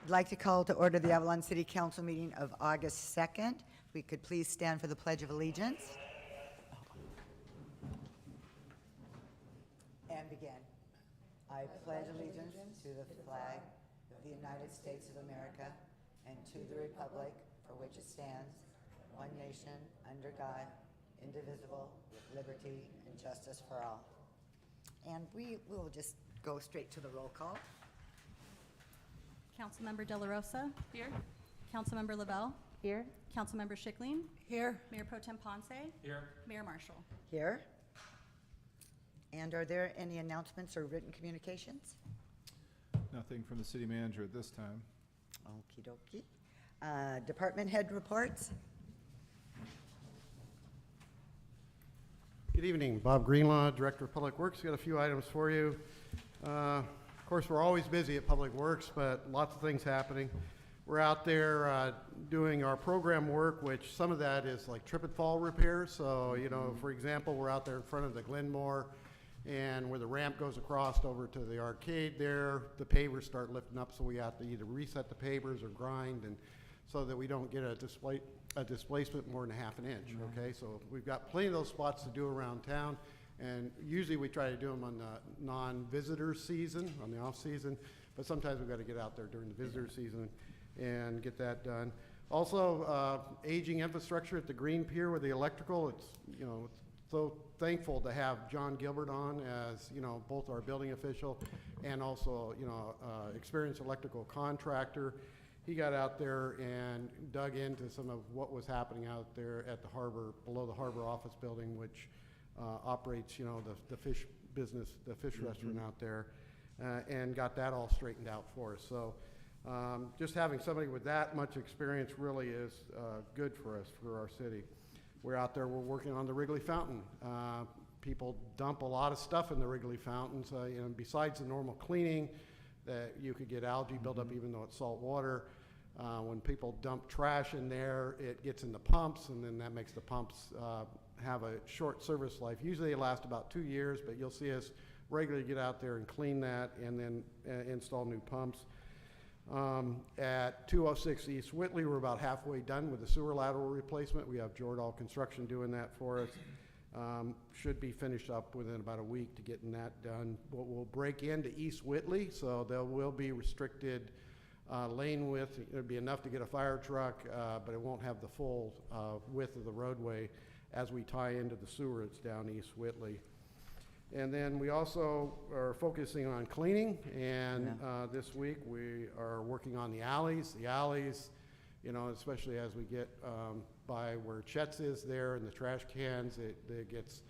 I'd like to call to order the Avalon City Council meeting of August 2nd. If we could please stand for the Pledge of Allegiance. And begin. I pledge allegiance to the flag of the United States of America and to the republic for which it stands, one nation, under God, indivisible, with liberty and justice for all. And we will just go straight to the roll call. Councilmember De La Rosa. Here. Councilmember LaBelle. Here. Councilmember Schickling. Here. Mayor Pro Tem Ponce. Here. Mayor Marshall. Here. And are there any announcements or written communications? Nothing from the city manager at this time. Okie dokie. Department head reports. Good evening, Bob Greenlaw, Director of Public Works. Got a few items for you. Of course, we're always busy at Public Works, but lots of things happening. We're out there doing our program work, which some of that is like trip and fall repairs. So, you know, for example, we're out there in front of the Glenmore and where the ramp goes across over to the arcade there, the pavers start lifting up, so we have to either reset the pavers or grind, and so that we don't get a displacement more than a half an inch, okay? So we've got plenty of those spots to do around town, and usually we try to do them on the non-visitor season, on the off-season, but sometimes we've got to get out there during the visitor season and get that done. Also, aging infrastructure at the Green Pier with the electrical. It's, you know, so thankful to have John Gilbert on as, you know, both our building official and also, you know, experienced electrical contractor. He got out there and dug into some of what was happening out there at the harbor, below the harbor office building, which operates, you know, the fish business, the fish restaurant out there, and got that all straightened out for us. So just having somebody with that much experience really is good for us, for our city. We're out there, we're working on the Wrigley Fountain. People dump a lot of stuff in the Wrigley Fountains, you know, besides the normal cleaning, that you could get algae buildup even though it's salt water. When people dump trash in there, it gets in the pumps, and then that makes the pumps have a short service life. Usually they last about 2 years, but you'll see us regularly get out there and clean that and then install new pumps. At 206 East Whitley, we're about halfway done with the sewer lateral replacement. We have Jordan Construction doing that for us. Should be finished up within about a week to getting that done. We'll break into East Whitley, so there will be restricted lane width. It'll be enough to get a fire truck, but it won't have the full width of the roadway as we tie into the sewer. It's down East Whitley. And then we also are focusing on cleaning, and this week we are working on the alleys. The alleys, you know, especially as we get by where Chet's is there and the trash cans, it gets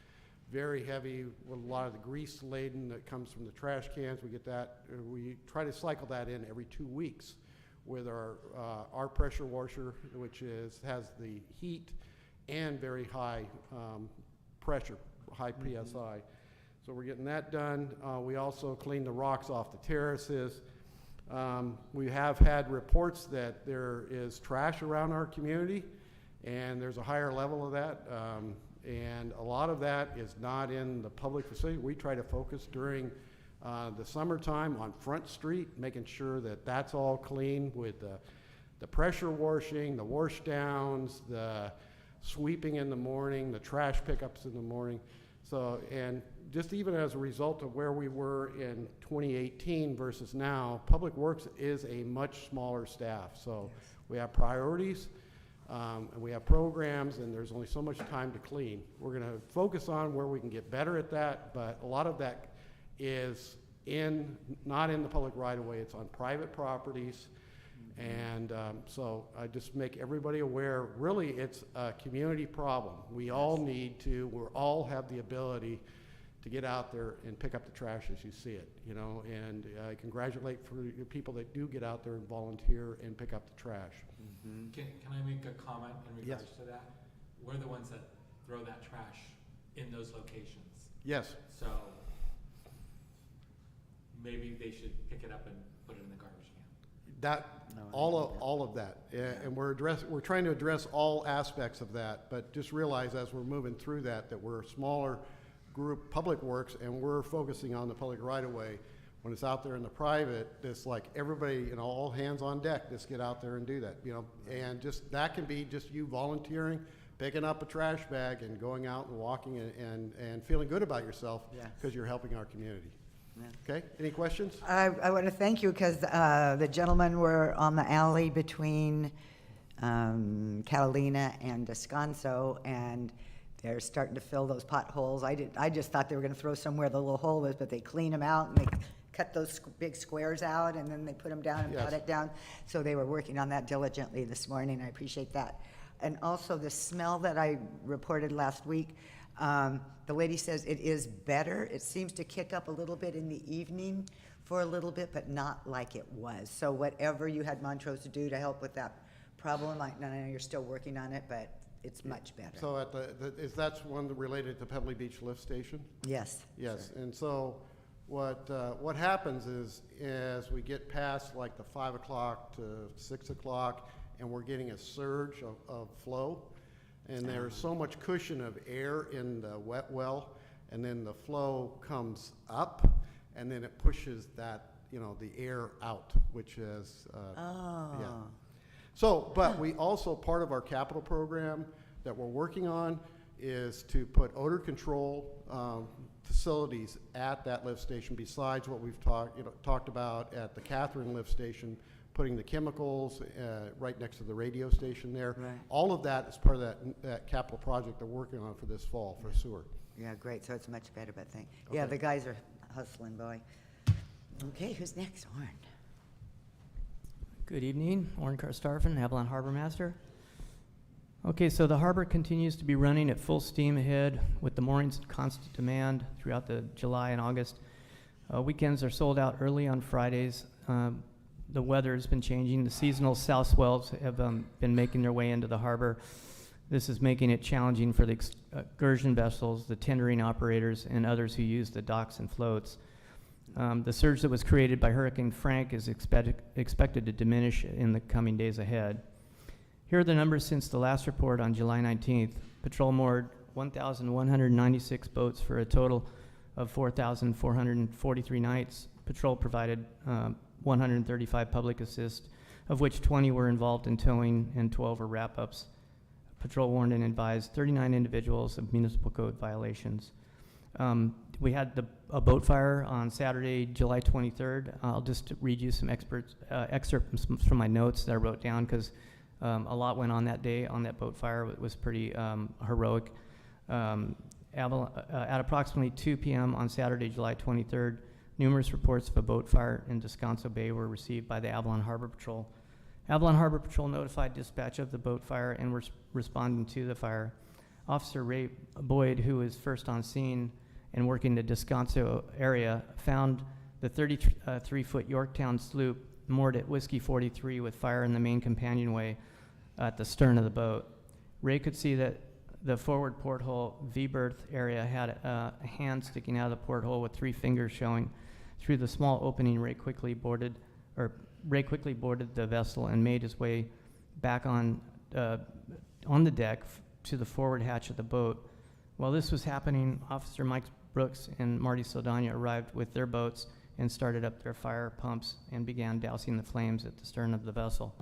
very heavy with a lot of the grease laden that comes from the trash cans. We get that, we try to cycle that in every 2 weeks with our pressure washer, which has the heat and very high pressure, high PSI. So we're getting that done. We also clean the rocks off the terraces. We have had reports that there is trash around our community, and there's a higher level of that. And a lot of that is not in the public facility. We try to focus during the summertime on Front Street, making sure that that's all clean with the pressure washing, the wash downs, the sweeping in the morning, the trash pickups in the morning. So, and just even as a result of where we were in 2018 versus now, Public Works is a much smaller staff. So we have priorities, and we have programs, and there's only so much time to clean. We're going to focus on where we can get better at that, but a lot of that is not in the public right-of-way. It's on private properties. And so I just make everybody aware, really it's a community problem. We all need to, we all have the ability to get out there and pick up the trash as you see it, you know, and I congratulate for the people that do get out there and volunteer and pick up the trash. Can I make a comment in regards to that? We're the ones that throw that trash in those locations. Yes. So maybe they should pick it up and put it in the garbage can. All of that, and we're trying to address all aspects of that, but just realize as we're moving through that we're a smaller group, Public Works, and we're focusing on the public right-of-way. When it's out there in the private, it's like everybody, you know, all hands on deck, just get out there and do that, you know. And just, that can be just you volunteering, picking up a trash bag and going out and walking and feeling good about yourself because you're helping our community. Yeah. Okay, any questions? I want to thank you because the gentlemen were on the alley between Catalina and Descanso, and they're starting to fill those potholes. I just thought they were going to throw somewhere the little hole was, but they clean them out and they cut those big squares out and then they put them down and cut it down. So they were working on that diligently this morning. I appreciate that. And also the smell that I reported last week, the lady says it is better. It seems to kick up a little bit in the evening for a little bit, but not like it was. So whatever you had Montrose to do to help with that problem, I know you're still working on it, but it's much better. So at that's one related to Pebbley Beach Lift Station? Yes. Yes, and so what happens is, as we get past like the 5 o'clock to 6 o'clock, and we're getting a surge of flow, and there's so much cushion of air in the wet well, and then the flow comes up, and then it pushes that, you know, the air out, which is, yeah. So, but we also, part of our capital program that we're working on is to put odor control facilities at that lift station, besides what we've talked about at the Catherine lift station, putting the chemicals right next to the radio station there. Right. All of that is part of that capital project they're working on for this fall for sewer. Yeah, great. So it's much better, but Okay. yeah, the guys are hustling, boy. Okay, who's next? Warren. Good evening, Warren Karstarfen, Avalon Harbor Master. Okay, so the harbor continues to be running at full steam ahead with the moorings in constant demand throughout the July and August. Weekends are sold out early on Fridays. The weather has been changing. The seasonal south swells have been making their way into the harbor. This is making it challenging for the excursion vessels, the tendering operators, and others who use the docks and floats. The surge that was created by Hurricane Frank is expected to diminish in the coming days ahead. Here are the numbers since the last report on July 19th. Patrol moored 1,196 boats for a total of 4,443 nights. Patrol provided 135 public assist, of which 20 were involved in towing and 12 were wrap-ups. Patrol warned and advised 39 individuals of municipal code violations. We had a boat fire on Saturday, July 23rd. I'll just read you some excerpts from my notes that I wrote down, because a lot went on that day on that boat fire. It was pretty heroic. At approximately 2 p.m. on Saturday, July 23rd, numerous reports of a boat fire in Descanso Bay were received by the Avalon Harbor Patrol. Avalon Harbor Patrol notified dispatch of the boat fire and were responding to the fire. Officer Ray Boyd, who was first on scene and working the Descanso area, found the 33-foot Yorktown sloop moored at Whiskey 43 with fire in the main companionway at the stern of the boat. Ray could see that the forward porthole V-berth area had a hand sticking out of the porthole with 3 fingers showing through the small opening. Ray quickly boarded the vessel and made his way back on the deck to the forward hatch of the boat. While this was happening, Officer Mike Brooks and Marty Saldana arrived with their boats and started up their fire pumps and began dousing the flames at the stern of the vessel.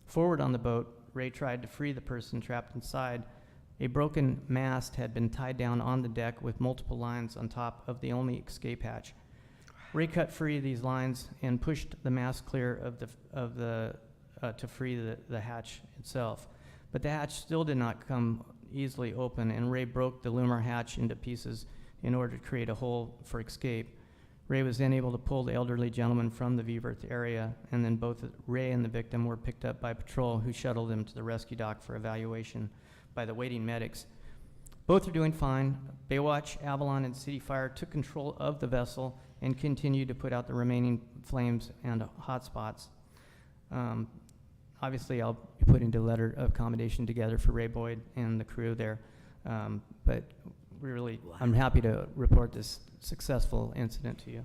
Forward on the boat, Ray tried to free the person trapped inside. A broken mast had been tied down on the deck with multiple lines on top of the only escape hatch. Ray cut free these lines and pushed the mast clear to free the hatch itself. But the hatch still did not come easily open, and Ray broke the loomer hatch into pieces in order to create a hole for escape. Ray was then able to pull the elderly gentleman from the V-berth area, and then both Ray and the victim were picked up by patrol, who shuttled them to the rescue dock for evaluation by the waiting medics. Both are doing fine. Baywatch, Avalon, and City Fire took control of the vessel and continued to put out the remaining flames and hot spots. Obviously, I'll be putting a letter of commendation together for Ray Boyd and the crew there. But I'm happy to report this successful incident to you.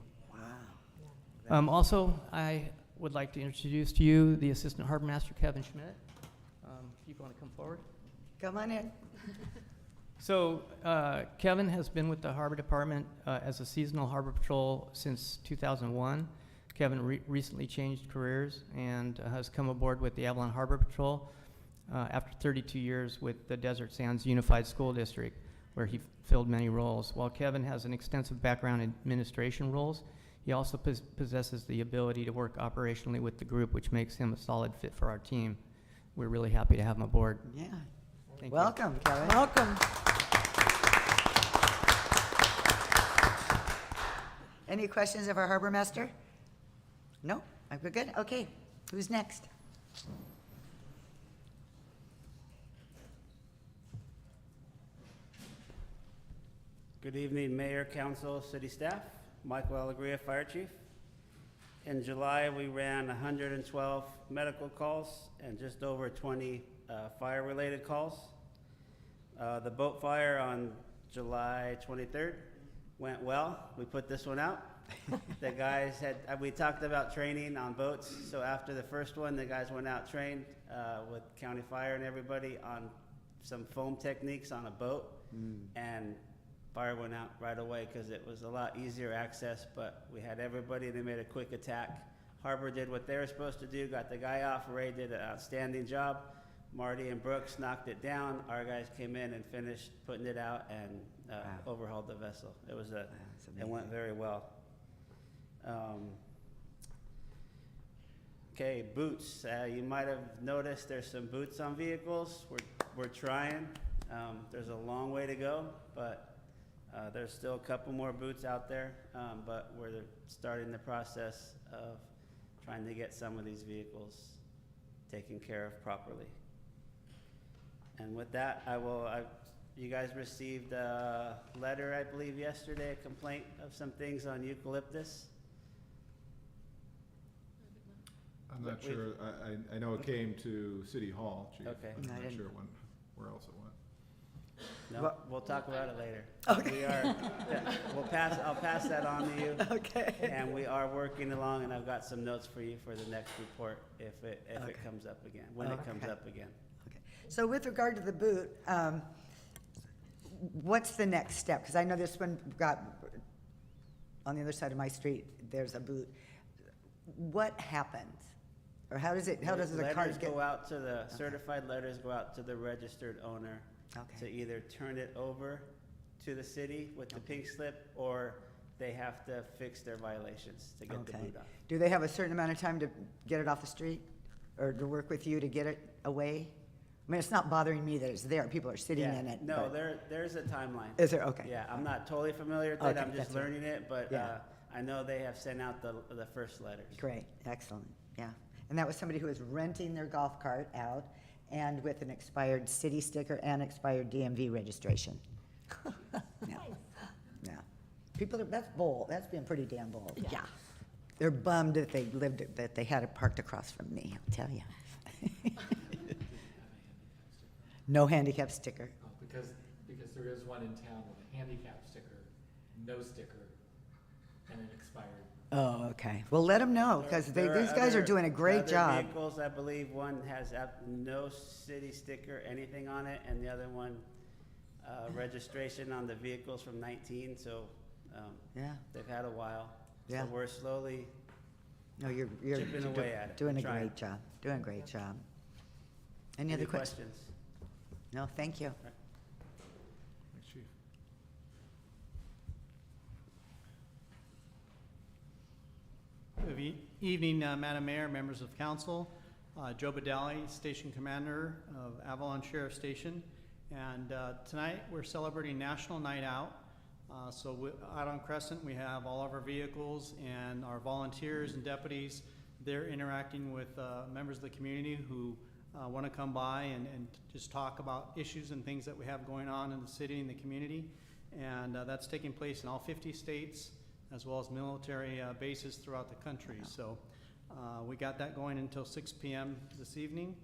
Wow. Also, I would like to introduce to you the Assistant Harbor Master, Kevin Schmidt. If you want to come forward. Come on in. So Kevin has been with the Harbor Department as a seasonal Harbor Patrol since 2001. Kevin recently changed careers and has come aboard with the Avalon Harbor Patrol after 32 years with the Desert Sands Unified School District, where he filled many roles. While Kevin has an extensive background in administration roles, he also possesses the ability to work operationally with the group, which makes him a solid fit for our team. We're really happy to have him aboard. Yeah. Thank you. Welcome, Kevin. Welcome. Any questions of our harbor master? No? We're good? Okay. Who's next? Good evening, Mayor, Council, City staff. Michael Alegria, Fire Chief. In July, we ran 112 medical calls and just over 20 fire-related calls. The boat fire on July 23rd went well. We put this one out. The guys we talked about training on boats, so after the first one, the guys went out trained with County Fire and everybody on some foam techniques on a boat, and fire went out right away because it was a lot easier access, but we had everybody, they made a quick attack. Harbor did what they were supposed to do, got the guy off. Ray did an outstanding job. Marty and Brooks knocked it down. Our guys came in and finished putting it out and overhauled the vessel. It was it went very well. Okay, boots. You might have noticed there's some boots on vehicles. We're trying. There's a long way to go, but there's still a couple more boots out there, but we're starting the process of trying to get some of these vehicles taken care of properly. And with that, you guys received a letter, I believe, yesterday, a complaint of some things on eucalyptus. I'm not sure. I know it came to City Hall, Chief. Okay. I'm I not didn't- sure where else it went. No, we'll talk about it later. Okay. I'll pass that on to you. Okay. And we are working along, and I've got some notes for you for the next report if it comes up again, when it comes Okay. up again. Okay. So with regard to the boot, what's the next step? Because I know this one got, on the other side of my street, there's a boot. What happens? Or how does the cars get? Certified letters go out to the registered owner to Okay. either turn it over to the city with the pink slip, or they have to fix their violations to get the Okay. boot off. Do they have a certain amount of time to get it off the street? Or to work with you to get it away? I mean, it's not bothering me that it's there. People are sitting in it. No, but- there's a timeline. Is there? Okay. Yeah, I'm not totally familiar with it, Okay, I'm just that's right. learning it, but Yeah. I know they have sent out the first letters. Great, excellent, yeah. And that was somebody who was renting their golf cart out and with an expired city sticker and expired DMV registration. Yeah. Yeah. People, that's bold, that's been pretty damn bold. Yeah. They're bummed that they had it parked across from me, I'll tell you. No handicap sticker. Oh, because there is one in town with a handicap sticker, no sticker, and it expired. Oh, okay. Well, let them know, because There these guys are doing a great other job. vehicles, I believe one has no city sticker, anything on it, and the other one, registration on the vehicles from 19, so, Yeah, they've had a while. Yeah. So we're slowly, no, you're Chipping away at it, doing a trying. great job, doing a great job. Any any other questions? questions? No, thank you. Thanks, Chief. Good evening, Madam Mayor, members of council. Joe Badali, Station Commander of Avalon Sheriff Station. And tonight, we're celebrating National Night Out. Out on Crescent, we have all of our vehicles and our volunteers and deputies. They're interacting with members of the community who want to come by and just talk about issues and things that we have going on in the city and the community. And that's taking place in all 50 states, as well as military bases throughout the country. So we got that going until 6 p.m. this evening.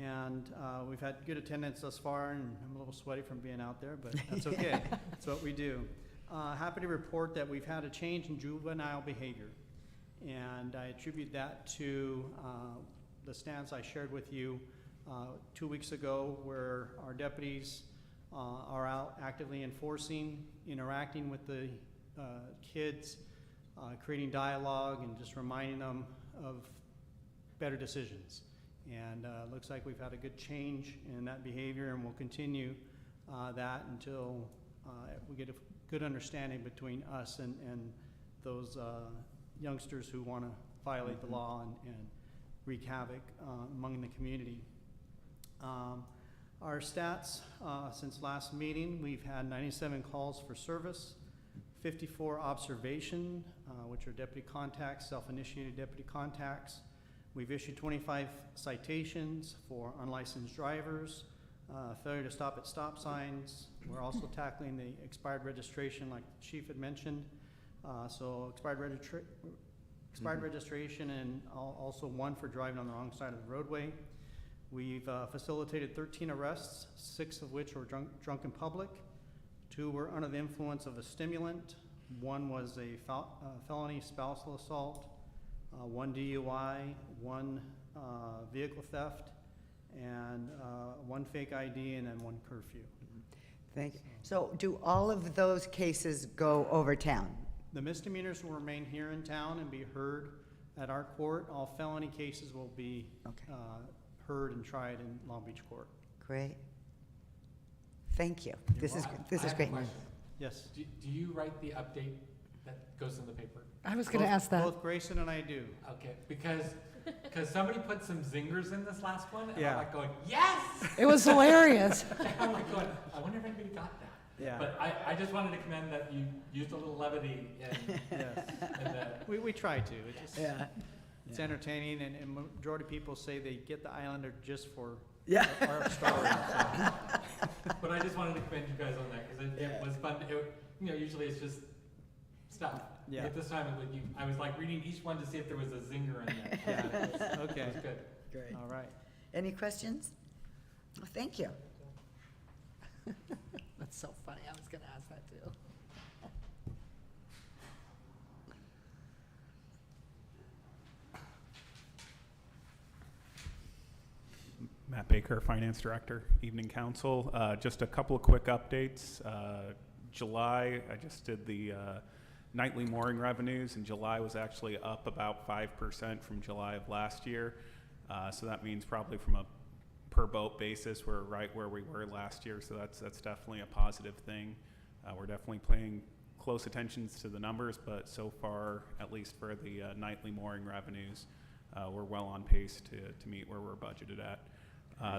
And we've had good attendance thus far, and I'm a little sweaty from being out there, but that's okay. That's what we do. Happy to report that we've had a change in juvenile behavior. And I attribute that to the stance I shared with you 2 weeks ago, where our deputies are out actively enforcing, interacting with the kids, creating dialogue, and just reminding them of better decisions. And it looks like we've had a good change in that behavior, and we'll continue that until we get a good understanding between us and those youngsters who want to violate the law and wreak havoc among the community. Our stats since last meeting, we've had 97 calls for service, 54 observation, which are deputy contacts, self-initiated deputy contacts. We've issued 25 citations for unlicensed drivers, failure to stop at stop signs. We're also tackling the expired registration like the chief had mentioned. So expired registration, and also one for driving on the wrong side of the roadway. We've facilitated 13 arrests, 6 of which were drunk in public. 2 were under the influence of a stimulant. 1 was a felony spousal assault, 1 DUI, 1 vehicle theft, and 1 fake ID, and then 1 curfew. Thank you. So do all of those cases go over town? The misdemeanors will remain here in town and be heard at our court. All felony cases will be heard and tried in Long Beach Court. Great. Thank you. This is I great. have a question. Yes. Do you write the update that goes in the paper? I was going to ask that. Both Grayson and I do. Okay, because somebody put some zingers in this last one, and Yeah. I'm like going, yes! It was hilarious. I'm like going, I wonder if anybody got that. Yeah. But I just wanted to commend that you used a little levity in Yes. the, We try to. It just, Yeah. it's entertaining, and majority of people say they get the Islander just for Yeah. our story. So. but I just wanted to commend you guys on that, because it was fun. Usually it's just stuff. Yeah. But this time, I was like reading each one to see if there was a zinger in there. Yeah. It was Okay. good. Great. All right. Any questions? Well, thank you. That's so funny. I was going to ask that too. Matt Baker, Finance Director, Evening Council. Just a couple of quick updates. July, I just did the nightly mooring revenues, and July was actually up about 5% from July of last year. So that means probably from a per boat basis, we're right where we were last year. So that's definitely a positive thing. We're definitely paying close attention to the numbers, but so far, at least for the nightly mooring revenues, we're well on pace to meet where we're budgeted at.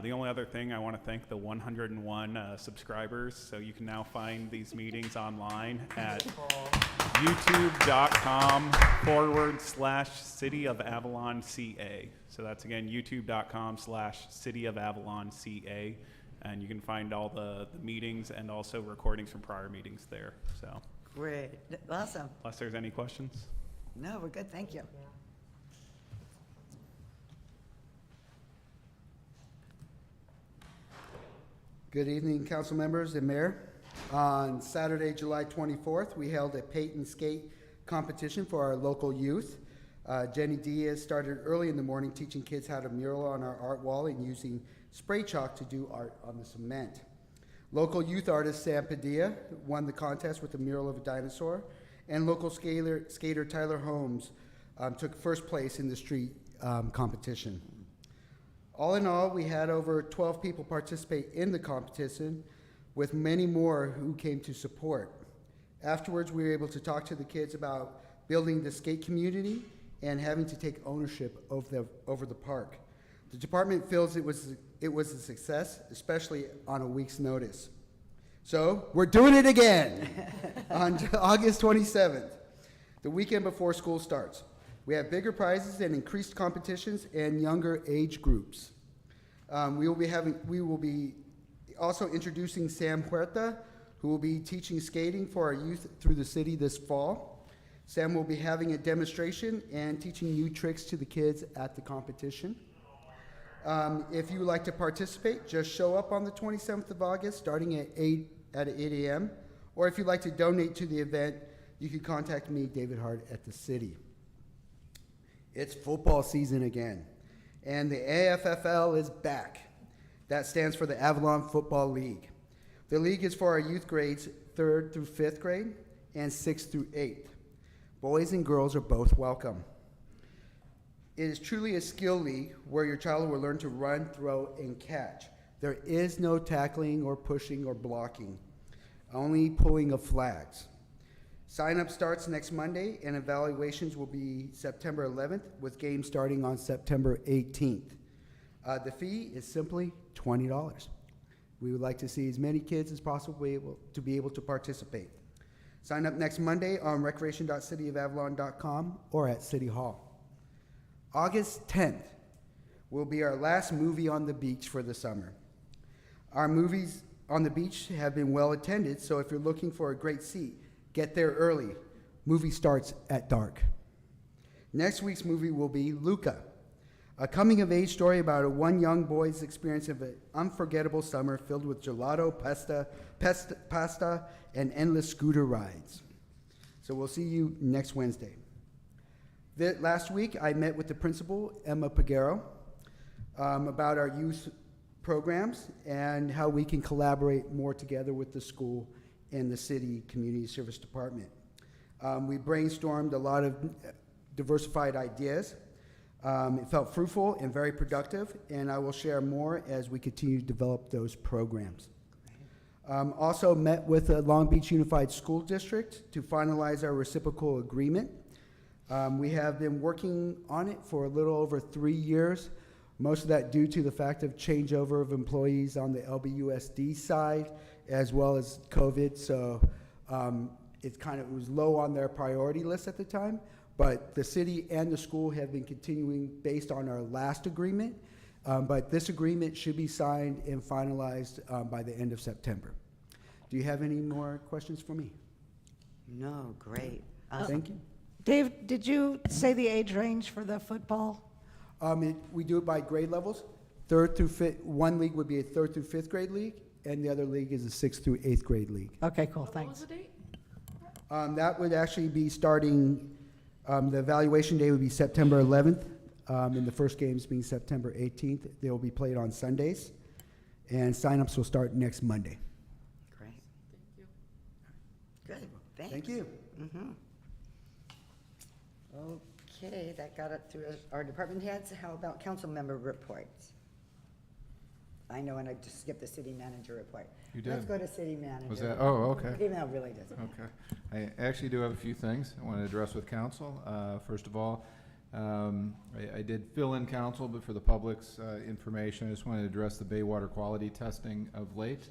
The only other thing, I want to thank the 101 subscribers. So you can now find these meetings online at youtube.com/City of Avalon CA. So that's again youtube.com/City of Avalon CA. And you can find all the meetings and also recordings from prior meetings there. So Great. Awesome. unless there's any questions. No, we're good. Thank you. Good evening, council members and mayor. On Saturday, July 24th, we held a paint and skate competition for our local youth. Jenny Diaz started early in the morning teaching kids how to mural on our art wall and using spray chalk to do art on the cement. Local youth artist Sam Padilla won the contest with a mural of a dinosaur, and local skater Tyler Holmes took first place in the street competition. All in all, we had over 12 people participate in the competition, with many more who came to support. Afterwards, we were able to talk to the kids about building the skate community and having to take ownership over the park. The department feels it was a success, especially on a week's notice. So we're doing it again on August 27th, the weekend before school starts. We have bigger prizes and increased competitions and younger age groups. We will be also introducing Sam Huerta, who will be teaching skating for our youth through the city this fall. Sam will be having a demonstration and teaching new tricks to the kids at the competition. If you would like to participate, just show up on the 27th of August, starting at 8 a.m. Or if you'd like to donate to the event, you can contact me, David Hart, at the city. It's football season again, and the AFFL is back. That stands for the Avalon Football League. The league is for our youth grades 3rd through 5th grade and 6th through 8th. Boys and girls are both welcome. It is truly a skill league where your child will learn to run, throw, and catch. There is no tackling or pushing or blocking, only pulling of flags. Sign-up starts next Monday, and evaluations will be September 11th, with games starting on September 18th. The fee is simply $20. We would like to see as many kids as possible to be able to participate. Sign up next Monday on recreation.cityofavalon.com or at City Hall. August 10th will be our last movie on the beach for the summer. Our movies on the beach have been well attended, so if you're looking for a great seat, get there early. Movie starts at dark. Next week's movie will be Luca, a coming-of-age story about one young boy's experience of an unforgettable summer filled with gelato, pasta, and endless scooter rides. So we'll see you next Wednesday. Last week, I met with the principal, Emma Pagero, about our youth programs and how we can collaborate more together with the school and the city community service department. We brainstormed a lot of diversified ideas. It felt fruitful and very productive, and I will share more as we continue to develop those programs. Also met with the Long Beach Unified School District to finalize our reciprocal agreement. We have been working on it for a little over 3 years, most of that due to the fact of changeover of employees on the LBUSD side, as well as COVID. So it was low on their priority list at the time, but the city and the school have been continuing based on our last agreement. But this agreement should be signed and finalized by the end of September. Do you have any more questions for me? No, great. Thank you. Dave, did you say the age range for the football? We do it by grade levels. 3rd through 5th. One league would be a 3rd through 5th grade league, and the other league is a 6th through 8th grade league. Okay, cool, thanks. What was the date? That would actually be starting, the evaluation day would be September 11th, and the first games being September 18th. They will be played on Sundays, and signups will start next Monday. Great. Thank you. Good. Thanks. Thank you. Mm-hmm. Okay, that got it through our department heads. How about council member reports? I know, and I just skipped the city manager report. You did. Let's go to city manager. Was that, oh, okay. Email really doesn't. Okay. I actually do have a few things I want to address with council. First of all, I did fill in council, but for the public's information, I just wanted to address the Bay water quality testing of late.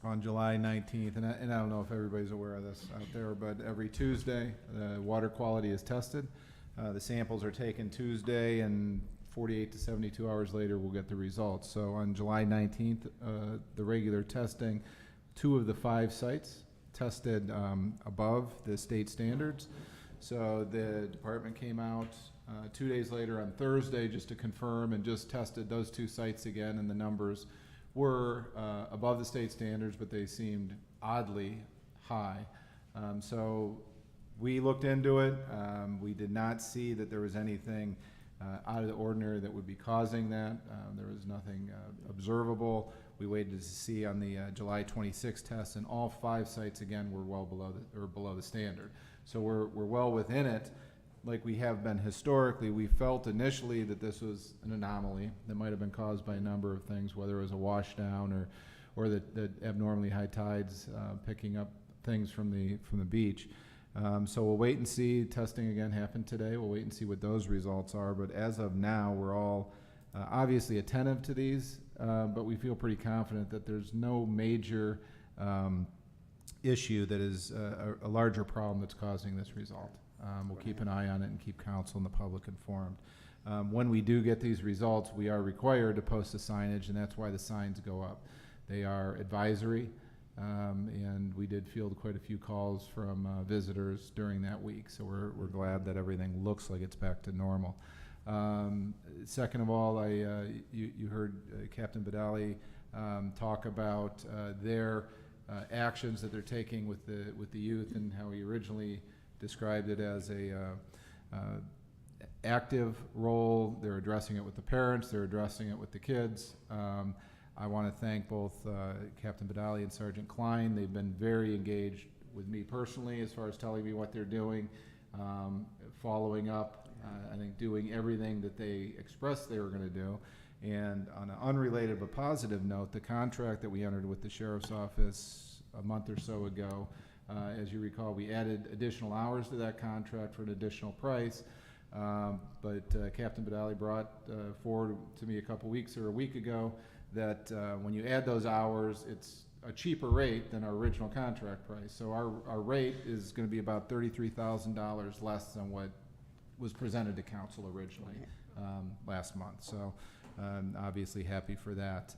On July 19th, and I don't know if everybody's aware of this out there, but every Tuesday, the water quality is tested. The samples are taken Tuesday, and 48 to 72 hours later, we'll get the results. So on July 19th, the regular testing, 2 of the 5 sites tested above the state standards. So the department came out 2 days later on Thursday just to confirm and just tested those 2 sites again, and the numbers were above the state standards, but they seemed oddly high. So we looked into it. We did not see that there was anything out of the ordinary that would be causing that. There was nothing observable. We waited to see on the July 26 test, and all 5 sites again were well below the standard. So we're well within it. Like we have been historically, we felt initially that this was an anomaly that might have been caused by a number of things, whether it was a washdown or the abnormally high tides picking up things from the beach. So we'll wait and see. Testing again happened today. We'll wait and see what those results are. But as of now, we're all obviously attentive to these, but we feel pretty confident that there's no major issue that is a larger problem that's causing this result. We'll keep an eye on it and keep council and the public informed. When we do get these results, we are required to post the signage, and that's why the signs go up. They are advisory, and we did field quite a few calls from visitors during that week, so we're glad that everything looks like it's back to normal. Second of all, you heard Captain Badali talk about their actions that they're taking with the youth, and how he originally described it as a active role. They're addressing it with the parents, they're addressing it with the kids. I want to thank both Captain Badali and Sergeant Klein. They've been very engaged with me personally as far as telling me what they're doing, following up, I think doing everything that they expressed they were going to do. And on an unrelated but positive note, the contract that we entered with the Sheriff's Office a month or so ago, as you recall, we added additional hours to that contract for an additional price. But Captain Badali brought forward to me a week ago that when you add those hours, it's a cheaper rate than our original contract price. So our rate is going to be about $33,000 less than what was presented to council originally last month. So obviously happy for that.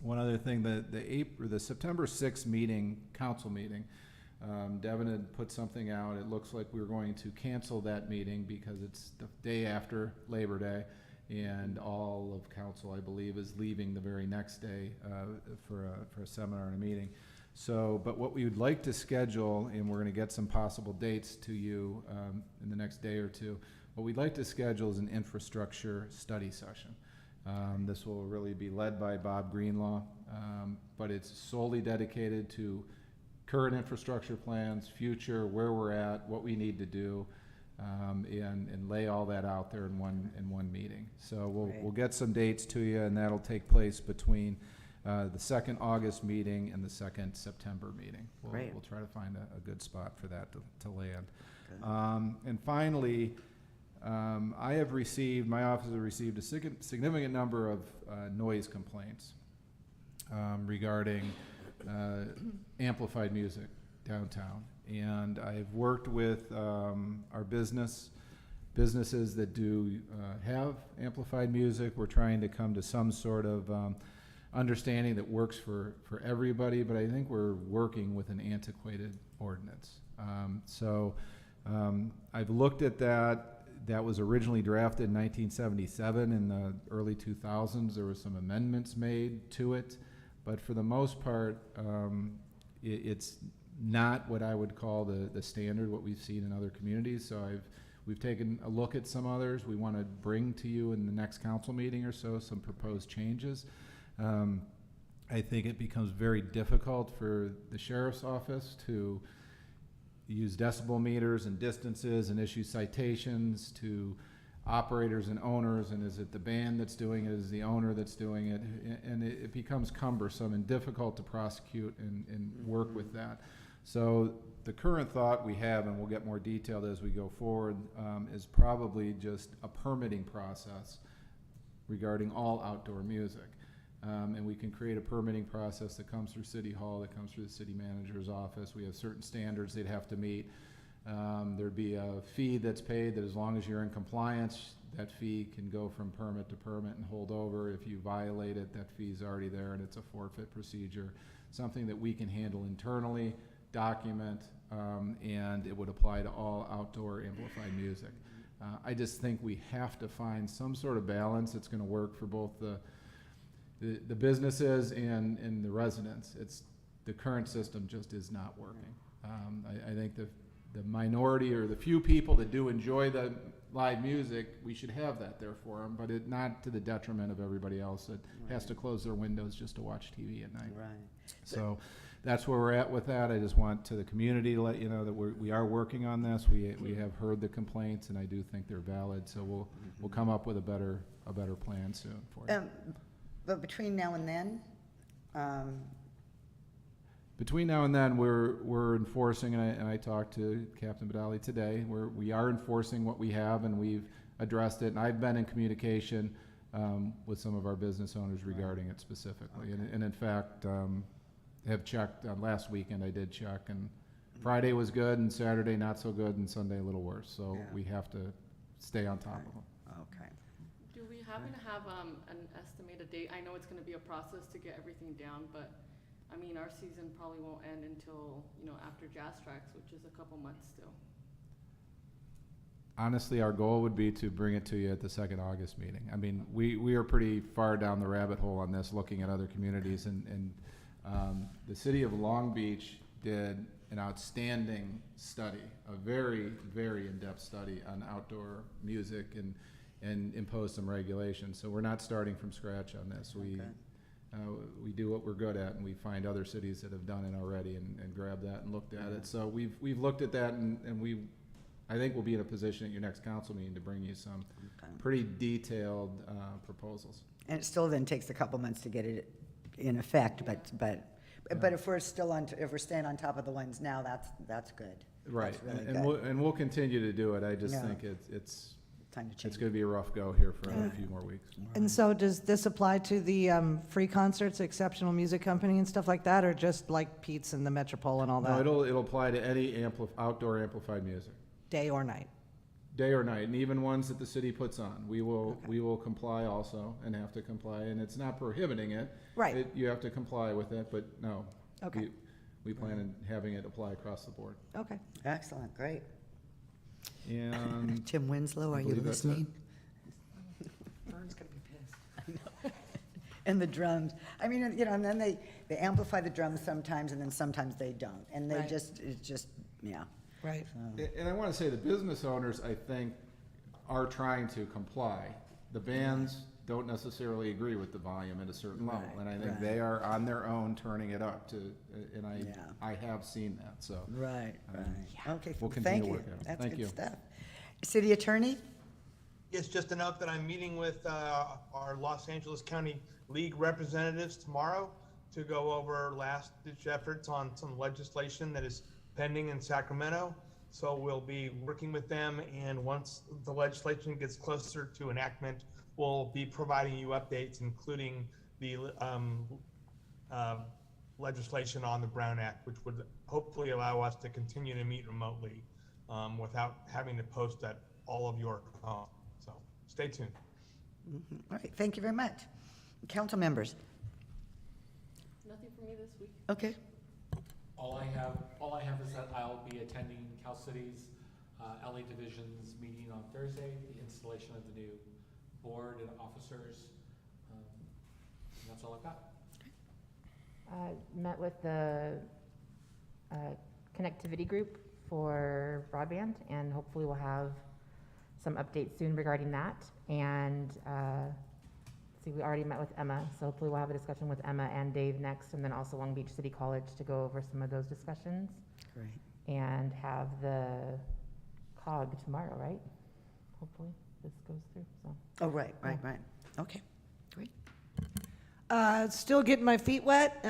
One other thing, the September 6th meeting, council meeting, Devin had put something out. It looks like we're going to cancel that meeting because it's the day after Labor Day, and all of council, I believe, is leaving the very next day for a seminar and a meeting. So, but what we would like to schedule, and we're going to get some possible dates to you in the next day or two, what we'd like to schedule is an infrastructure study session. This will really be led by Bob Greenlaw, but it's solely dedicated to current infrastructure plans, future, where we're at, what we need to do, and lay all that out there in one meeting. So we'll get some dates to you, and that'll take place between the 2nd August meeting and the 2nd September meeting. We'll try to find a good spot for that to land. And finally, my office has received a significant number of noise complaints regarding amplified music downtown. And I've worked with our businesses that do have amplified music. We're trying to come to some sort of understanding that works for everybody, but I think we're working with an antiquated ordinance. I've looked at that. That was originally drafted in 1977. In the early 2000s, there were some amendments made to it, but for the most part, it's not what I would call the standard, what we've seen in other communities. So we've taken a look at some others. We want to bring to you in the next council meeting or so some proposed changes. I think it becomes very difficult for the sheriff's office to use decibel meters and distances and issue citations to operators and owners, and is it the band that's doing it, is the owner that's doing it, and it becomes cumbersome and difficult to prosecute and work with that. So the current thought we have, and we'll get more detailed as we go forward, is probably just a permitting process regarding all outdoor music. And we can create a permitting process that comes through City Hall, that comes through the city manager's office. We have certain standards they'd have to meet. There'd be a fee that's paid that as long as you're in compliance, that fee can go from permit to permit and hold over. If you violate it, that fee's already there, and it's a forfeit procedure, something that we can handle internally, document, and it would apply to all outdoor amplified music. I just think we have to find some sort of balance that's going to work for both the businesses and the residents. The current system just is not working. I think the minority or the few people that do enjoy the live music, we should have that there for them, but not to the detriment of everybody else that has to close their windows just to watch TV at night. So that's where we're at with that. I just want to the community to let you know that we are working on this. We have heard the complaints, and I do think they're valid. So we'll come up with a better plan soon for you. But between now and then, we're enforcing, and I talked to Captain Badali today. We are enforcing what we have, and we've addressed it. And I've been in communication with some of our business owners regarding it specifically. And in fact, have checked. Last weekend I did check, and Friday was good, and Saturday not so good, and Sunday a little worse. So we have to stay on top of them. Okay. Do we happen to have an estimated date? I know it's going to be a process to get everything down, but I mean, our season probably won't end until, after Jazz Tracks, which is a couple months still. Honestly, our goal would be to bring it to you at the 2nd August meeting. I mean, we are pretty far down the rabbit hole on this, looking at other communities, and the city of Long Beach did an outstanding study, a very, very in-depth study on outdoor music and impose some regulations. So we're not starting from scratch on this. we do what we're good at, and we find other cities that have done it already and grab that and looked at it. So we've looked at that, and I think we'll be in a position at your next council meeting to bring you some pretty detailed proposals. And it still then takes a couple months to get it in effect, but if we're still if we're staying on top of the ones now, that's good. Right, That's really good. and we'll continue to do it. I just Yeah. think it's Time to change. it's going to be a rough go here for a few more weeks. And so does this apply to the free concerts, exceptional music company and stuff like that, or just like Pete's and the Metropole and all No, that, it'll apply to any outdoor amplified music, day or night? day or night, and even ones that the city puts on. We will comply also and have to comply, and it's not prohibiting it. Right. You have to comply with it, but no. Okay. We plan on having it apply across the board. Okay. Excellent, great. And Tim Winslow, I are you believe that's it. listening? Vern's gonna be pissed. I know. And the drums. I mean, and then they amplify the drums sometimes, and then sometimes they don't. And they Right. it's just, yeah. Right. And I want to say the business owners, I think, are trying to comply. The bands don't necessarily agree with the volume at a certain level, Right, and I think right. they are on their own turning it up to, and Yeah. I have seen that, so. Right, right. Okay, We'll continue thank to you. work on it. That's Thank good you. stuff. City Attorney? Yes, just to note that I'm meeting with our Los Angeles County League representatives tomorrow to go over last-ditch efforts on some legislation that is pending in Sacramento. So we'll be working with them, and once the legislation gets closer to enactment, we'll be providing you updates, including the legislation on the Brown Act, which would hopefully allow us to continue to meet remotely without having to post at all of your homes. So stay tuned. Mhm. All right, thank you very much. Council members? Nothing for me this week. Okay. All I have is that I'll be attending Cal City's LA Division's meeting on Thursday, the installation of the new board and officers. And that's all I've got. Met with the connectivity group for broadband, and hopefully we'll have some updates soon regarding that. And see, we already met with Emma, so hopefully we'll have a discussion with Emma and Dave next, and then also Long Beach City College to go over some of those discussions. Great. And have the COG tomorrow, right? Hopefully this goes through, so. Oh, right. Okay, great. Still getting my feet wet,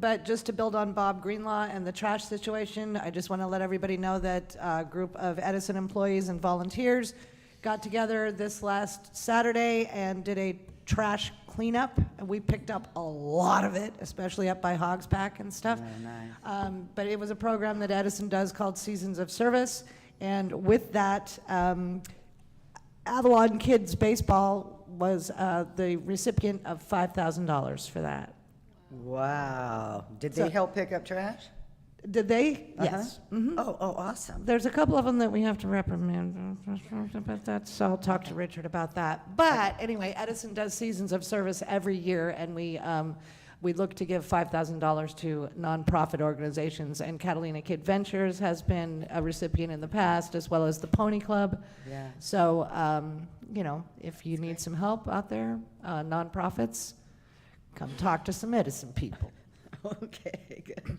but just to build on Bob Greenlaw and the trash situation, I just want to let everybody know that a group of Edison employees and volunteers got together this last Saturday and did a trash cleanup, and we picked up a lot of it, especially up by Hogsback and stuff. Oh, nice. But it was a program that Edison does called Seasons of Service, and with that, Avalon Kids Baseball was the recipient of $5,000 for that. Wow. Did So- they help pick up trash? Did they? Uh-huh. Yes. Mhm. Oh, awesome. There's a couple of them that we have to reprimand, but I'll talk to Richard about that. But anyway, Edison does Seasons of Service every year, and we look to give $5,000 to nonprofit organizations. And Catalina Kid Ventures has been a recipient in the past, as well as the Pony Club. Yeah. So, if you need some help out there, nonprofits, come talk to some Edison people. Okay, good.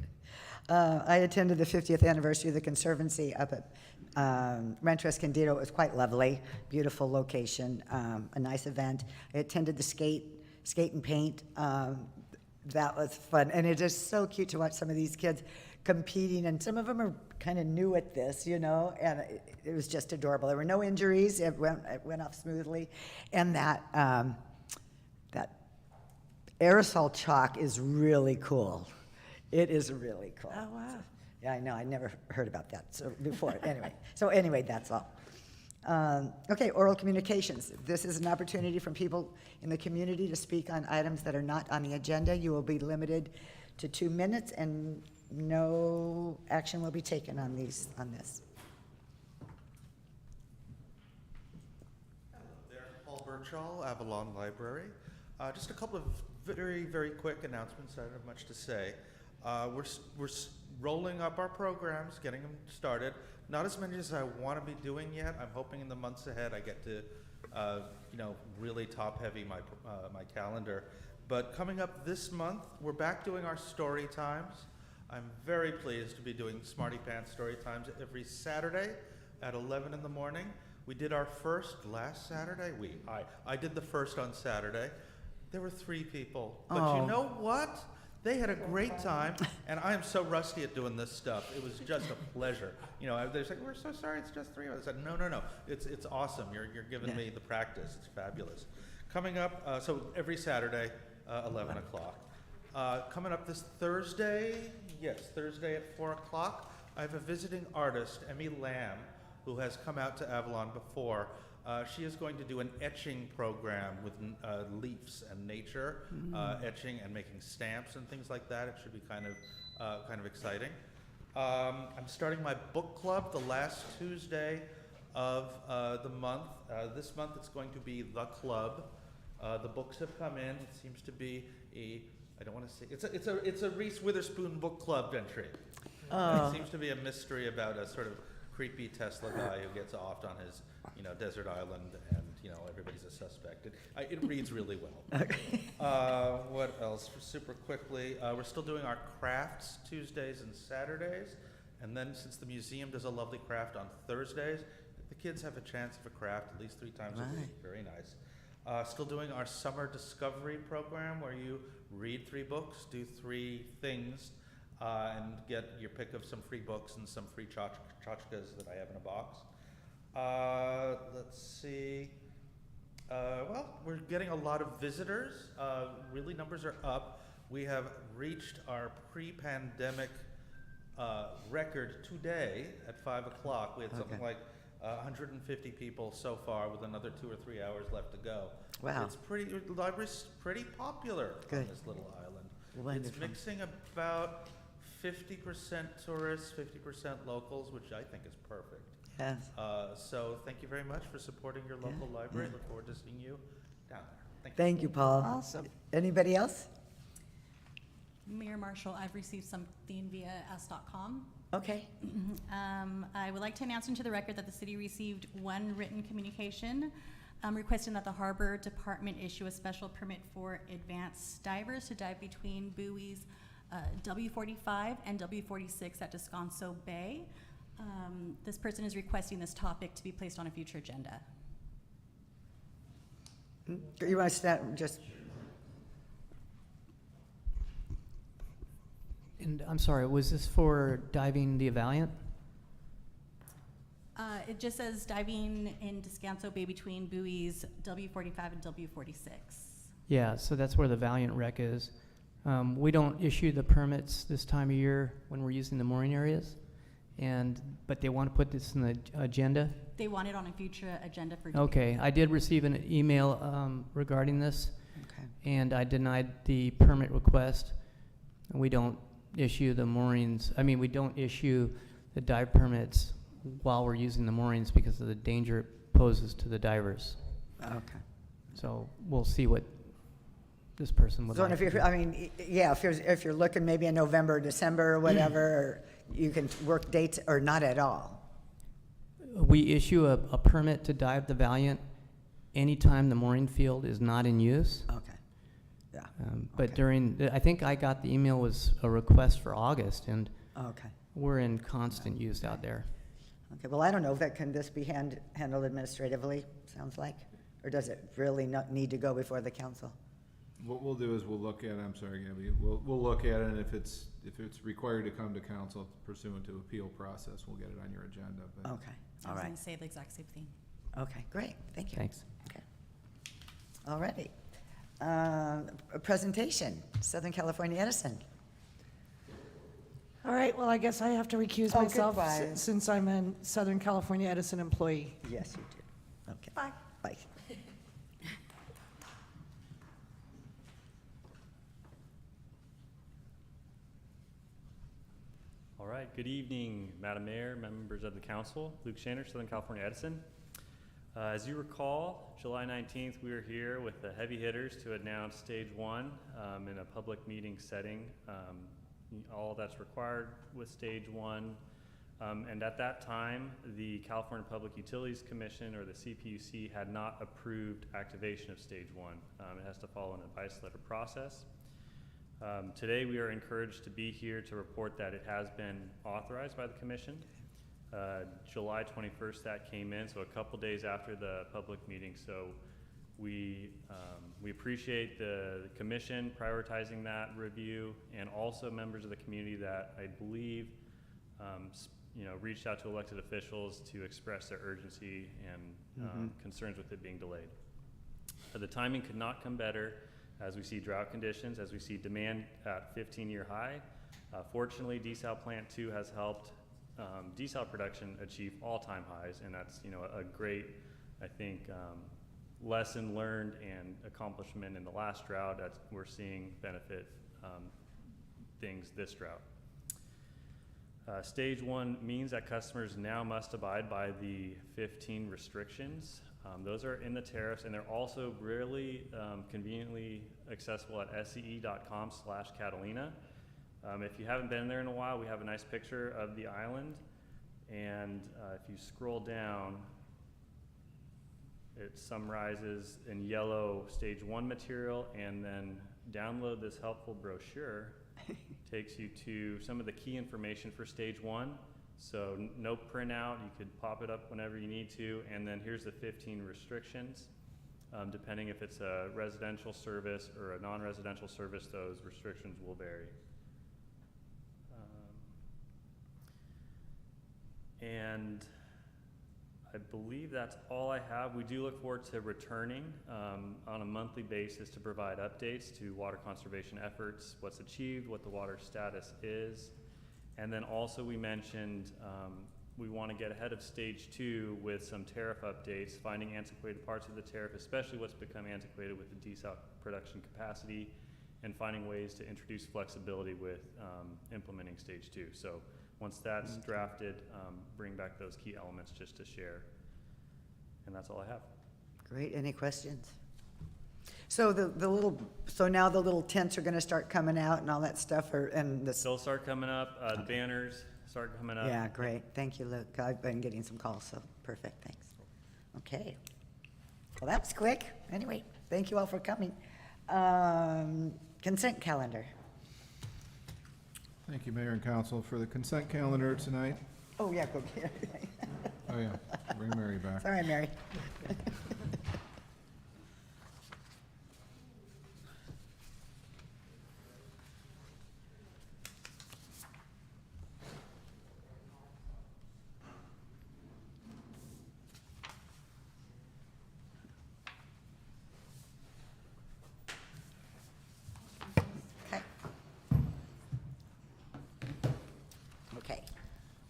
I attended the 50th anniversary of the Conservancy up at Rancho Escondido. It was quite lovely, beautiful location, a nice event. I attended the skate and paint. That was fun, and it is so cute to watch some of these kids competing, and some of them are kind of new at this, and it was just adorable. There were no injuries. It went off smoothly, and that aerosol chalk is really cool. It is really cool. Oh, wow. Yeah, I know. I never heard about that before. Anyway, that's all. Okay, oral communications. This is an opportunity for people in the community to speak on items that are not on the agenda. You will be limited to 2 minutes, and no action will be taken on this. Hello there, Paul Birchall, Avalon Library. Just a couple of very, very quick announcements. I don't have much to say. We're rolling up our programs, getting them started. Not as many as I want to be doing yet. I'm hoping in the months ahead I get to, really top heavy my calendar. But coming up this month, we're back doing our story times. I'm very pleased to be doing Smarty Pants story times every Saturday at 11 in the morning. We did our first last Saturday. I did the first on Saturday. There were 3 people. But you know what? They had a great time, and I am so rusty at doing this stuff. It was just a pleasure. You know, they're saying, we're so sorry, it's just 3 of us. I said, no, it's awesome. You're giving me the practice. It's fabulous. Coming up, so every Saturday, 11 o'clock. Coming up this Thursday, Thursday at 4 o'clock, I have a visiting artist, Emmy Lamb, who has come out to Avalon before. She is going to do an etching program with leaves and nature, etching and making stamps and things like that. It should be kind of exciting. I'm starting my book club the last Tuesday of the month. This month it's going to be The Club. The books have come in. It seems to be I don't want to say, it's a Reese Witherspoon book club entry. It seems to be a mystery about a sort of creepy Tesla guy who gets off on his, desert island, and everybody's a suspect. It reads really well. What else? Super quickly, we're still doing our crafts Tuesdays and Saturdays, and then since the museum does a lovely craft on Thursdays, the kids have a chance of a craft at least 3 times a week. Very nice. Still doing our summer discovery program where you read 3 books, do 3 things, and get your pick of some free books and some free tchotchkes that I have in a box. Let's see. Well, we're getting a lot of visitors. Really, numbers are up. We have reached our pre-pandemic record today at 5 o'clock. We had something like 150 people so far, with another 2 or 3 hours left to go. Wow. The library's pretty popular on this little island. Wonderful. It's mixing about 50% tourists, 50% locals, which I think is perfect. Yes. So thank you very much for supporting your local library. Look forward to seeing you down there. Thank you, Paul. Awesome. Anybody else? Mayor Marshall, I've received something via s.com. Okay. I would like to announce into the record that the city received 1 written communication requesting that the Harbor Department issue a special permit for advanced divers to dive between buoys W45 and W46 at Descanso Bay. This person is requesting this topic to be placed on a future agenda. You want to start just... And I'm sorry, was this for diving the Valiant? It just says diving in Descanso Bay between buoys W45 and W46. Yeah, so that's where the Valiant wreck is. We don't issue the permits this time of year when we're using the mooring areas, but they want to put this in the agenda. They want it on a future agenda for Okay, I did receive an email regarding this, and I denied the permit request. We don't issue the moorings. I mean, we don't issue the dive permits while we're using the moorings because of the danger it poses to the divers. Okay. So we'll see what this person would So like. if you're, I mean, yeah, if you're looking maybe in November, December, or whatever, or you can work dates or not at all. We issue a permit to dive the Valiant anytime the mooring field is not in use. Okay. Yeah. But I think I got the email was a request for August, and we're in constant use out there. Okay. Well, I don't know if can this be handled administratively? Sounds like, or does it really not need to go before the council? What we'll do is we'll look at it. I'm sorry, Gabby. We'll look at it, and if it's required to come to council pursuant to appeal process, we'll get it on your agenda. But Okay. I was going to say the exact same thing. Okay. Great. Thank you. Thanks. Okay. All righty. A presentation, Southern California Edison. All right, well, I guess I have to recuse myself goodbye. since I'm a Southern California Edison employee. Yes, you do. Okay. Bye. Bye. All right, good evening, Madam Mayor, members of the council. Luke Shanner, Southern California Edison. As you recall, July 19th, we were here with the heavy hitters to announce stage 1 in a public meeting setting. All that's required with stage 1 And at that time, the California Public Utilities Commission, or the CPUC, had not approved activation of stage 1. It has to follow an advice letter process. Today, we are encouraged to be here to report that it has been authorized by the commission. July 21st, that came in, so a couple days after the public meeting. So we appreciate the commission prioritizing that review, and also members of the community that I believe reached out to elected officials to express their urgency and concerns with it being delayed. The timing could not come better, as we see drought conditions, as we see demand at 15-year high. Fortunately, desal plant 2 has helped desal production achieve all-time highs, and that's a great, I think, lesson learned and accomplishment in the last drought that we're seeing benefit things this drought. Stage 1 means that customers now must abide by the 15 restrictions. Those are in the tariffs, and they're also really conveniently accessible at scE.com/Catalina. If you haven't been there in a while, we have a nice picture of the island, and if you scroll down, it summarizes in yellow stage 1 material, and then download this helpful brochure. Takes you to some of the key information for stage 1. So no printout, you could pop it up whenever you need to, and then here's the 15 restrictions. Depending if it's a residential service or a non-residential service, those restrictions will vary. And I believe that's all I have. We do look forward to returning on a monthly basis to provide updates to water conservation efforts, what's achieved, what the water status is. And then also we mentioned we want to get ahead of stage 2 with some tariff updates, finding antiquated parts of the tariff, especially what's become antiquated with the desal production capacity, and finding ways to introduce flexibility with implementing stage 2. So once that's drafted, bring back those key elements just to share. And that's all I have. Great. Any questions? So so now the little tents are going to start coming out and all that stuff, They'll start coming up. The banners start coming up. Yeah, great. Thank you, Luke. I've been getting some calls, so perfect. Thanks. Okay. Well, that was quick. Anyway, thank you all for coming. Consent calendar. Thank you, Mayor and Council, for the consent calendar tonight. Oh, yeah, go get it. Oh, yeah, bring Mary back. Sorry, Mary.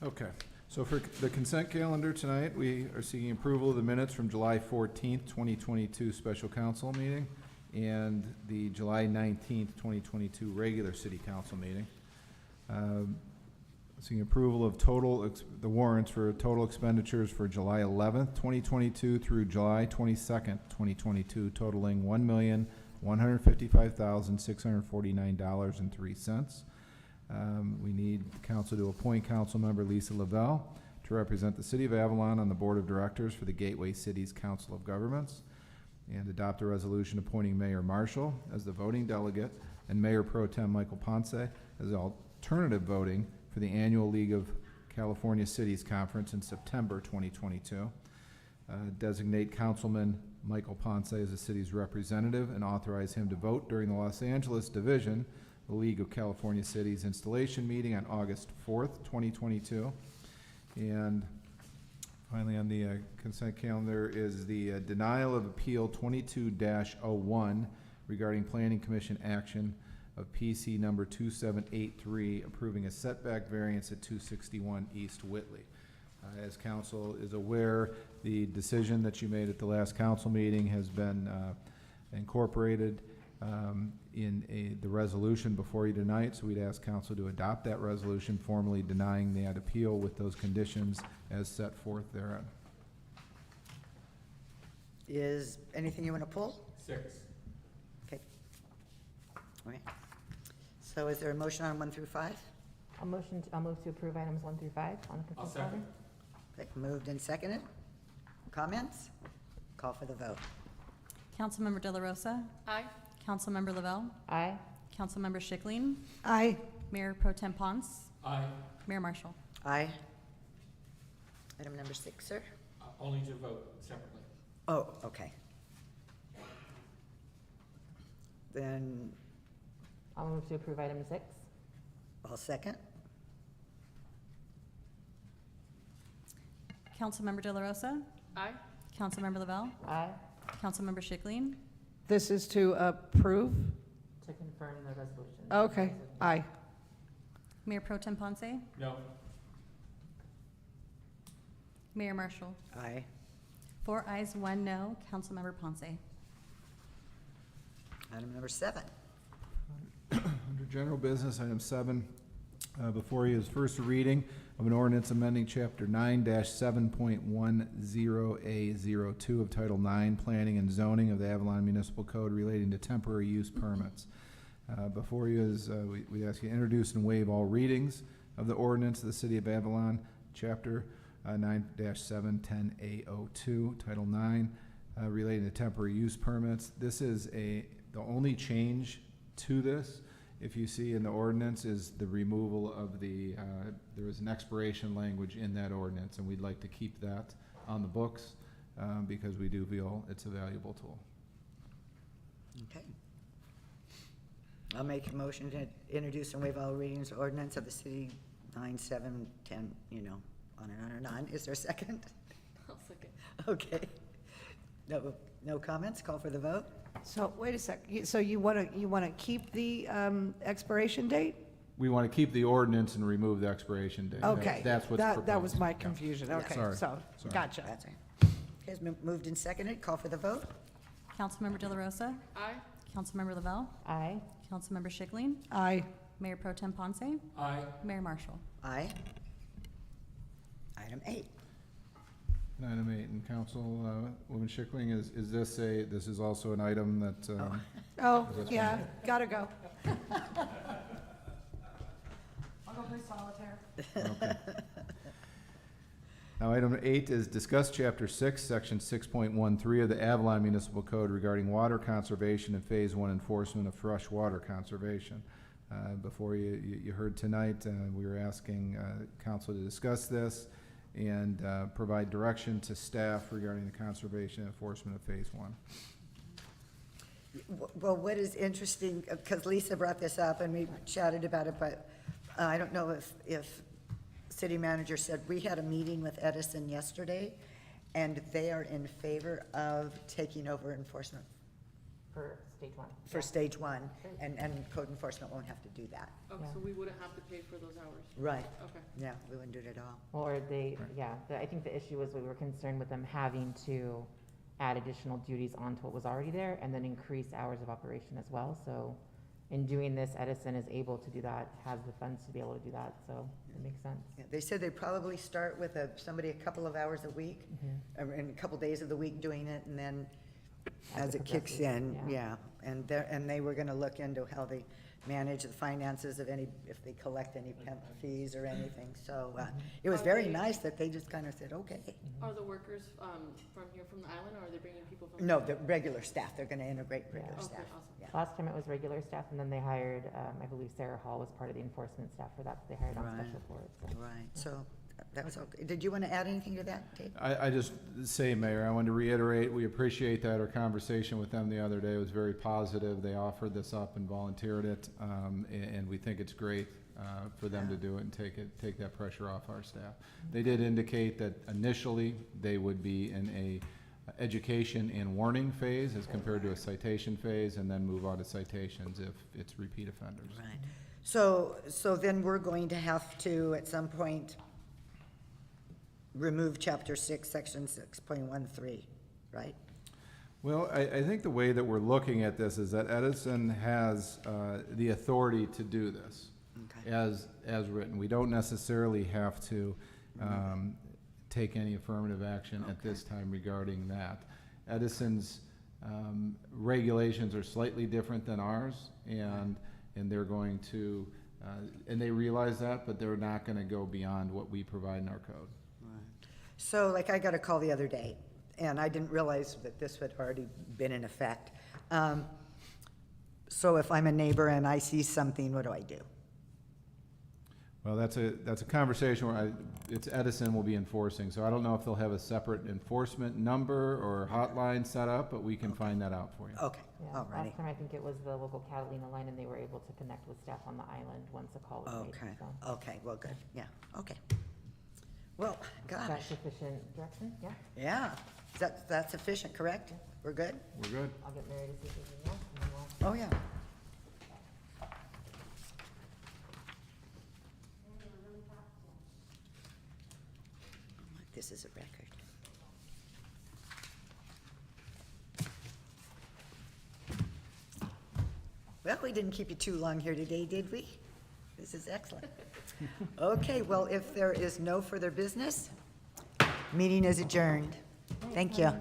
Okay, so for the consent calendar tonight, we are seeking approval of the minutes from July 14th, 2022 special council meeting and the July 19th, 2022 regular city council meeting. Seeking approval of the warrants for total expenditures for July 11th, 2022 through July 22nd, 2022, totaling $1,155,649.03. We need council to appoint council member Lisa Lavelle to represent the city of Avalon on the board of directors for the Gateway Cities Council of Governments, and adopt a resolution appointing Mayor Marshall as the voting delegate and Mayor Pro Tem Michael Ponce as alternative voting for the annual League of California Cities Conference in September 2022. Designate Councilman Michael Ponce as the city's representative and authorize him to vote during the Los Angeles Division, the League of California Cities installation meeting on August 4th, 2022. And finally on the consent calendar is the denial of appeal 22-01 regarding Planning Commission action of PC number 2783 approving a setback variance at 261 East Whitley. As council is aware, the decision that you made at the last council meeting has been incorporated in the resolution before you tonight, so we'd ask council to adopt that resolution formally denying that appeal with those conditions as set forth therein. Is anything you want to pull? 6. Okay. All right. So is there a motion on 1 through 5? I'll move to approve items 1 through 5 on the I'll consent second. calendar. Okay, moved and seconded. Comments? Call for the vote. Councilmember De La Rosa? Aye. Councilmember Lavelle? Aye. Councilmember Schickling? Aye. Mayor Pro Tem Ponce? Aye. Mayor Marshall? Aye. Item number 6, sir. Only to vote separately. Oh, okay. Then I'll move to approve item 6. I'll second. Councilmember De La Rosa? Aye. Councilmember Lavelle? Aye. Councilmember Schickling? This is to approve? To confirm the resolution. Okay, aye. Mayor Pro Tem Ponce? No. Mayor Marshall? Aye. 4 ayes, 1 no. Councilmember Ponce? Item number 7. Under general business, item 7, before you is first reading of an ordinance amending chapter 9-7.10A02 of Title 9, Planning and Zoning of the Avalon Municipal Code relating to temporary use permits. Before you is, we ask you to introduce and waive all readings of the ordinance of the City of Avalon, chapter 9-710A02, Title 9, relating to temporary use permits. This is the only change to this, if you see in the ordinance, is the removal of there is an expiration language in that ordinance, and we'd like to keep that on the books because we do feel it's a valuable tool. Okay. I'll make a motion to introduce and waive all readings of ordinance of the city 9-7-10, on and on. Is there a second? I'll second. Okay. No comments? Call for the vote? So, wait a sec, so you want to keep the expiration date? We want to keep the ordinance and remove the expiration date. Okay. That's what's proposed. That was my confusion, Yeah. okay, Sorry. so, Sorry. gotcha. That's right. Has been moved and seconded. Call for the vote? Councilmember De La Rosa? Aye. Councilmember Lavelle? Aye. Councilmember Schickling? Aye. Mayor Pro Tem Ponce? Aye. Mayor Marshall? Aye. Item 8. And item 8, and Councilwoman Schickling, is this this is also an item that, Oh, Is this yeah, gotta go. I'll go play solitaire. okay. Now, item 8 is discuss chapter 6, section 6.13 of the Avalon Municipal Code regarding water conservation and phase 1 enforcement of fresh water conservation. Before you heard tonight, we were asking council to discuss this and provide direction to staff regarding the conservation and enforcement of phase 1. Well, what is interesting, because Lisa brought this up and we chatted about it, but I don't know if city manager said, we had a meeting with Edison yesterday, and they are in favor of taking over enforcement For stage 1. for stage 1, and code enforcement won't have to do that. Oh, Yeah. so we wouldn't have to pay for those hours? Right. Okay. Yeah, we wouldn't do it at all. Or they, Right. yeah, I think the issue was we were concerned with them having to add additional duties onto what was already there and then increase hours of operation as well. So in doing this, Edison is able to do that, has the funds to be able to do that, so it makes sense. Yeah, they said they'd probably start with somebody a couple of hours a week, Mhm. and a couple days of the week doing it, and then As as it it kicks progresses, in, yeah. And they were gonna look into how they manage the finances of if they collect any fees or anything. So, it was Are very they- nice that they just kind of said, okay. Are the workers from here, from the island, or are they bringing people from? No, the regular staff, they're gonna integrate regular Yeah. staff. Okay, awesome. Yeah. Last time it was regular staff, and then they hired, I believe Sarah Hall was part of the enforcement staff for that, so they hired on Right. special for it, so. Right, so that was okay. Did you want to add anything to that, Dave? I just say, Mayor, I wanted to reiterate, we appreciate that our conversation with them the other day was very positive. They offered this up and volunteered it, and we think it's great for them to do it and take that pressure off our staff. They did indicate that initially they would be in a education and warning phase as compared to a citation phase, and then move on to citations if it's repeat offenders. Right. So then we're going to have to, at some point, remove chapter 6, section 6.13, right? Well, I think the way that we're looking at this is that Edison has the authority to do this Okay. as written. We don't necessarily have to take any affirmative action at this time regarding that. Edison's regulations are slightly different than ours, and they're going to And they realize that, but they're not gonna go beyond what we provide in our code. So like I got a call the other day, and I didn't realize that this had already been in effect. So if I'm a neighbor and I see something, what do I do? Well, that's a conversation where it's Edison will be enforcing, so I don't know if they'll have a separate enforcement number or hotline set up, but we can find that out for you. Okay, Yeah, all righty. last time I think it was the local Catalina line, and they were able to connect with staff on the island once a call was made. Okay, So, okay, well, good, yeah, okay. Well, is gosh, that sufficient direction? Yeah? yeah, that's sufficient, correct? We're good? We're good. I'll get Mary to see if there's anything else, and then we'll. Oh, yeah. This is a record. Well, we didn't keep you too long here today, did we? This is excellent. Okay, well, if there is no further business, meeting is adjourned. Thank you.